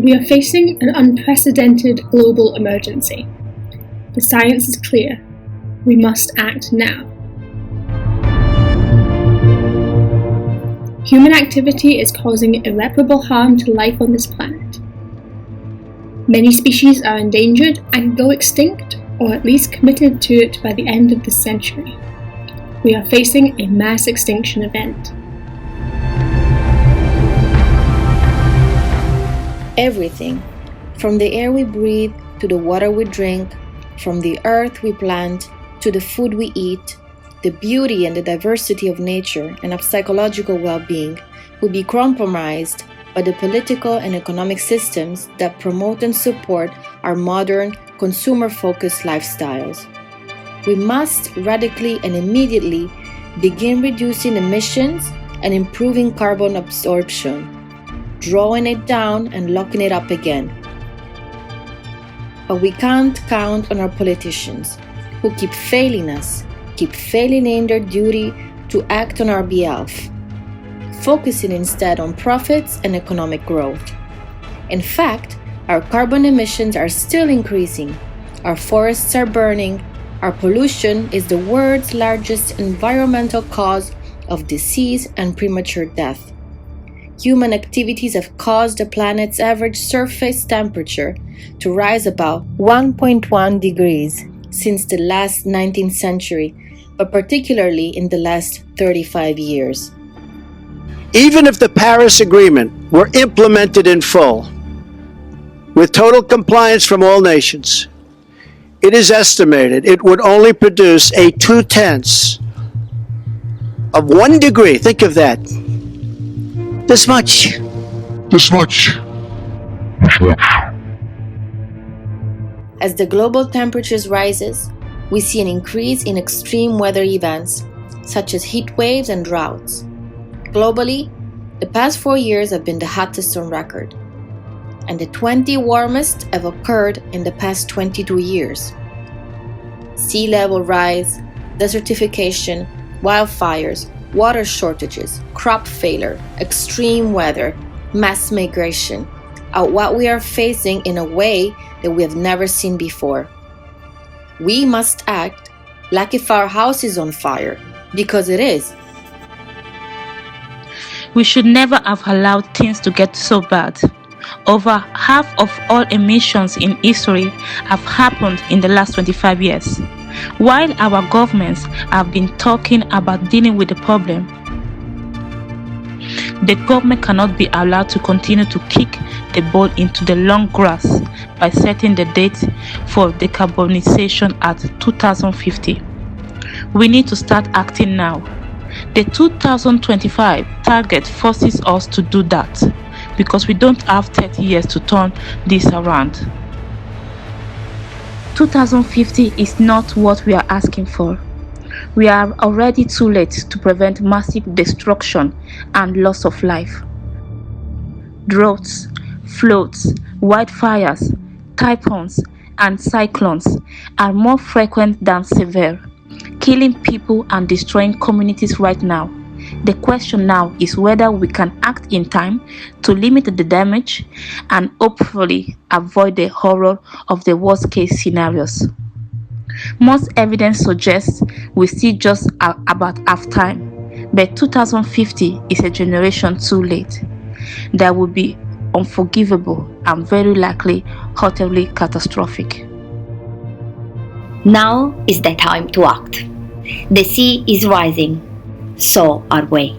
We are facing an unprecedented global emergency. The science is clear. We must act now. Human activity is causing irreparable harm to life on this planet. Many species are endangered and go extinct, or at least committed to it by the end of this century. We are facing a mass extinction event. Everything, from the air we breathe to the water we drink, from the earth we plant to the food we eat, the beauty and the diversity of nature and of psychological well-being will be compromised by the political and economic systems that promote and support our modern, consumer-focused lifestyles. We must radically and immediately begin reducing emissions and improving carbon absorption, drawing it down and locking it up again. But we can't count on our politicians, who keep failing us, keep failing in their duty to act on our behalf, focusing instead on profits and economic growth. In fact, our carbon emissions are still increasing, our forests are burning, our pollution is the world's largest environmental cause of disease and premature death. Human activities have caused the planet's average surface temperature to rise about 1.1 degrees since the last 19th century, but particularly in the last 35 years. Even if the Paris Agreement were implemented in full, with total compliance from all nations, it is estimated it would only produce a 0.2 of 1 degree. Think of that. This much. As the global temperatures rises, we see an increase in extreme weather events such as heat waves and droughts. Globally, the past 4 years have been the hottest on record, and the 20 warmest have occurred in the past 22 years. Sea level rise, desertification, wildfires, water shortages, crop failure, extreme weather, mass migration are what we are facing in a way that we have never seen before. We must act like if our house is on fire, because it is. We should never have allowed things to get so bad. Over half of all emissions in history have happened in the last 25 years. While our governments have been talking about dealing with the problem, the government cannot be allowed to continue to kick the ball into the long grass by setting the date for decarbonization at 2050. We need to start acting now. The 2025 target forces us to do that because we don't have 30 years to turn this around. 2050 is not what we are asking for. We are already too late to prevent massive destruction and loss of life. Droughts, floods, wildfires, typhoons, and cyclones are more frequent than severe, killing people and destroying communities right now. The question now is whether we can act in time to limit the damage and hopefully avoid the horror of the worst-case scenarios. Most evidence suggests we still just about half time, but 2050 is a generation too late. That would be unforgivable and very likely utterly catastrophic. Now is the time to act. The sea is rising, so are we.